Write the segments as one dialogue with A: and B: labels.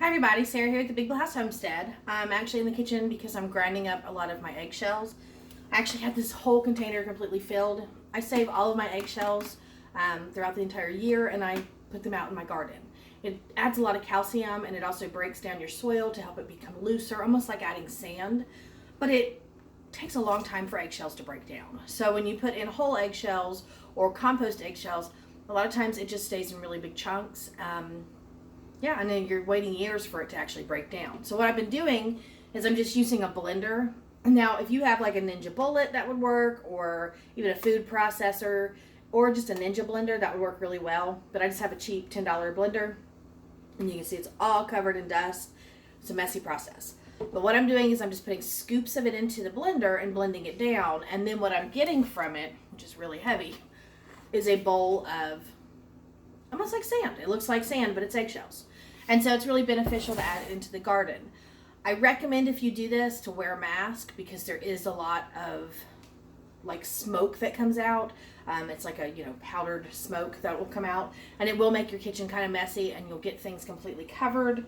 A: Hi everybody, Sarah here at the Big Blue House Homestead. I'm actually in the kitchen because I'm grinding up a lot of my eggshells. I actually have this whole container completely filled. I save all of my eggshells throughout the entire year and I put them out in my garden. It adds a lot of calcium and it also breaks down your soil to help it become looser, almost like adding sand. But it takes a long time for eggshells to break down. So when you put in whole eggshells or compost eggshells, a lot of times it just stays in really big chunks. Yeah, and then you're waiting years for it to actually break down. So what I've been doing is I'm just using a blender. Now, if you have like a Ninja Bullet, that would work, or even a food processor, or just a Ninja blender, that would work really well. But I just have a cheap $10 blender, and you can see it's all covered in dust. It's a messy process. But what I'm doing is I'm just putting scoops of it into the blender and blending it down, and then what I'm getting from it, which is really heavy, is a bowl of almost like sand. It looks like sand, but it's eggshells. And so it's really beneficial to add it into the garden. I recommend if you do this to wear a mask because there is a lot of like smoke that comes out. It's like a powdered smoke that will come out, and it will make your kitchen kind of messy and you'll get things completely covered.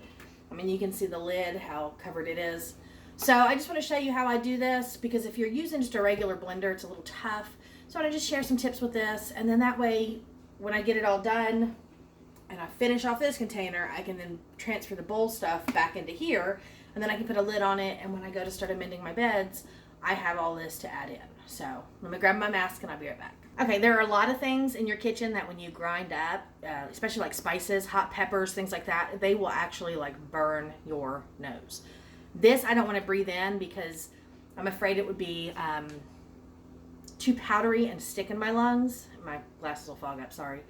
A: I mean, you can see the lid, how covered it is. So I just want to show you how I do this because if you're using just a regular blender, it's a little tough. So I want to just share some tips with this, and then that way when I get it all done and I finish off this container, I can then transfer the bowl stuff back into here, and then I can put a lid on it, and when I go to start amending my beds, I have all this to add in. So let me grab my mask and I'll be right back. Okay, there are a lot of things in your kitchen that when you grind up, especially like spices, hot peppers, things like that, they will actually like burn your nose. This I don't want to breathe in because I'm afraid it would be too powdery and stick in my lungs. My glasses will fog up, sorry.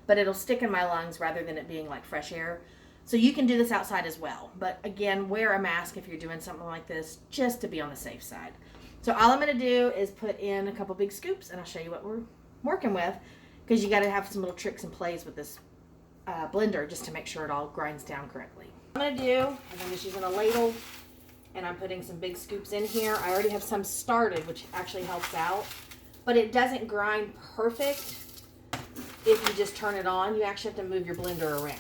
A: But it'll stick in my lungs rather than it being like fresh air. So you can do this outside as well. But again, wear a mask if you're doing something like this, just to be on the safe side. So all I'm going to do is put in a couple big scoops, and I'll show you what we're working with, because you got to have some little tricks and plays with this blender just to make sure it all grinds down correctly. What I'm going to do is I'm just using a ladle, and I'm putting some big scoops in here. I already have some started, which actually helps out, but it doesn't grind perfect. If you just turn it on, you actually have to move your blender around.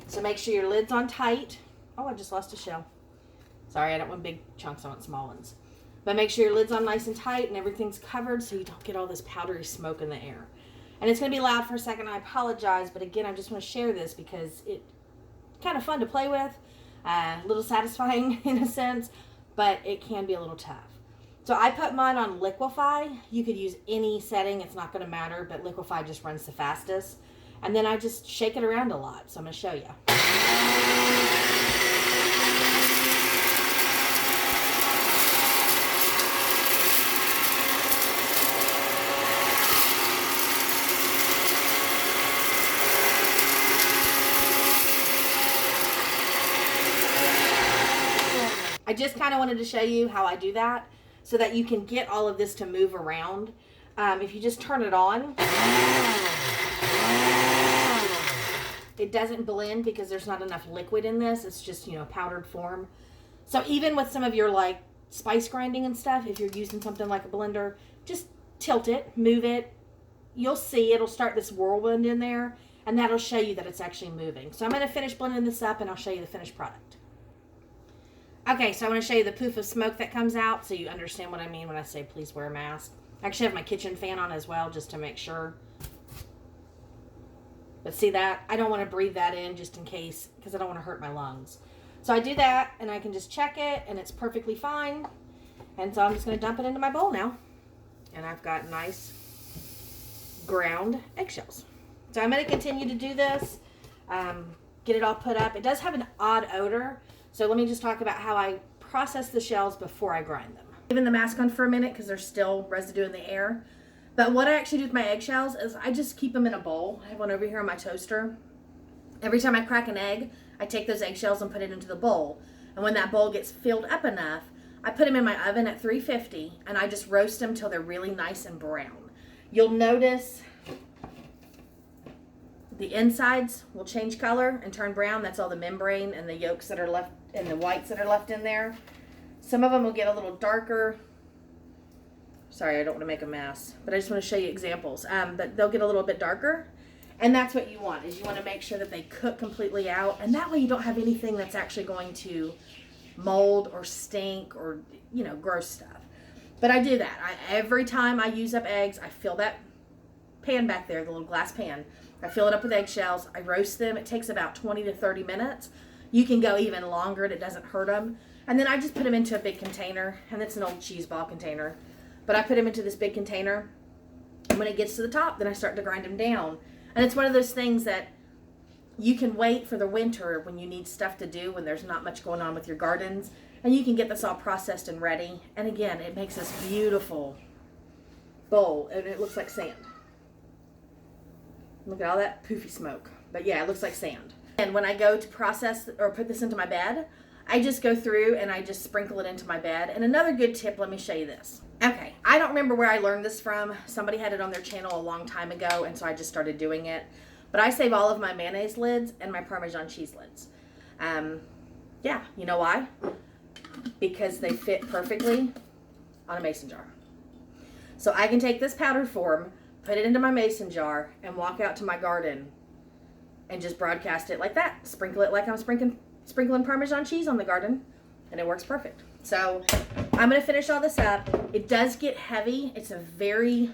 A: So make sure your lid's on tight. Oh, I just lost a shell. Sorry, I don't want big chunks, I want small ones. But make sure your lid's on nice and tight and everything's covered so you don't get all this powdery smoke in the air. And it's going to be loud for a second. I apologize, but again, I just want to share this because it's kind of fun to play with, a little satisfying in a sense, but it can be a little tough. So I put mine on liquefy. You could use any setting, it's not going to matter, but liquefy just runs the fastest. And then I just shake it around a lot, so I'm going to show you. I just kind of wanted to show you how I do that, so that you can get all of this to move around. If you just turn it on, it doesn't blend because there's not enough liquid in this. It's just, powdered form. So even with some of your like spice grinding and stuff, if you're using something like a blender, just tilt it, move it. You'll see it'll start this whirlwind in there, and that'll show you that it's actually moving. So I'm going to finish blending this up and I'll show you the finished product. Okay, so I want to show you the poof of smoke that comes out so you understand what I mean when I say please wear a mask. I actually have my kitchen fan on as well just to make sure. But see that? I don't want to breathe that in just in case because I don't want to hurt my lungs. So I do that and I can just check it and it's perfectly fine. And so I'm just going to dump it into my bowl now. And I've got nice ground eggshells. So I'm going to continue to do this, get it all put up. It does have an odd odor. So let me just talk about how I process the shells before I grind them. Leaving the mask on for a minute because there's still residue in the air. But what I actually do with my eggshells is I just keep them in a bowl. I have one over here on my toaster. Every time I crack an egg, I take those eggshells and put it into the bowl. And when that bowl gets filled up enough, I put them in my oven at 350 and I just roast them till they're really nice and brown. You'll notice the insides will change color and turn brown. That's all the membrane and the yolks that are left and the whites that are left in there. Some of them will get a little darker. Sorry, I don't want to make a mess, but I just want to show you examples. But they'll get a little bit darker. And that's what you want, is you want to make sure that they cook completely out. And that way you don't have anything that's actually going to mold or stink or, you know, gross stuff. But I do that. Every time I use up eggs, I fill that pan back there, the little glass pan. I fill it up with eggshells. I roast them. It takes about 20 to 30 minutes. You can go even longer and it doesn't hurt them. And then I just put them into a big container, and it's an old cheese ball container. But I put them into this big container, and when it gets to the top, then I start to grind them down. And it's one of those things that you can wait for the winter when you need stuff to do, when there's not much going on with your gardens, and you can get this all processed and ready. And again, it makes this beautiful bowl, and it looks like sand. Look at all that poofy smoke. But yeah, it looks like sand. And when I go to process or put this into my bed, I just go through and I just sprinkle it into my bed. And another good tip, let me show you this. Okay, I don't remember where I learned this from. Somebody had it on their channel a long time ago, and so I just started doing it. But I save all of my mayonnaise lids and my Parmesan cheese lids. Yeah, you know why? Because they fit perfectly on a mason jar. So I can take this powdered form, put it into my mason jar, and walk out to my garden and just broadcast it like that. Sprinkle it like I'm sprinkling Parmesan cheese on the garden, and it works perfect. So I'm going to finish all this up. It does get heavy. It's a very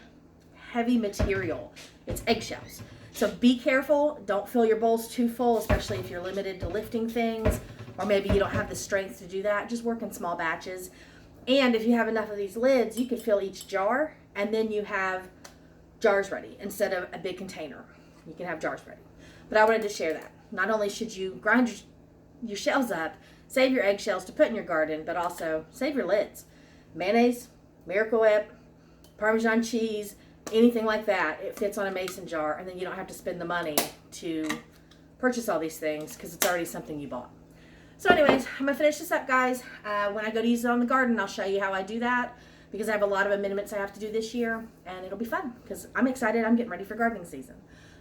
A: heavy material. It's eggshells. So be careful. Don't fill your bowls too full, especially if you're limited to lifting things, or maybe you don't have the strength to do that. Just work in small batches. And if you have enough of these lids, you can fill each jar, and then you have jars ready instead of a big container. You can have jars ready. But I wanted to share that. Not only should you grind your shells up, save your eggshells to put in your garden, but also save your lids. Mayonnaise, Miracle Whip, Parmesan cheese, anything like that, it fits on a mason jar, and then you don't have to spend the money to purchase all these things because it's already something you bought. So anyways, I'm going to finish this up, guys. When I go to use it on the garden, I'll show you how I do that, because I have a lot of amendments I have to do this year, and it'll be fun because I'm excited. I'm getting ready for gardening season.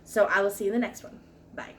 A: So I will see you in the next one. Bye.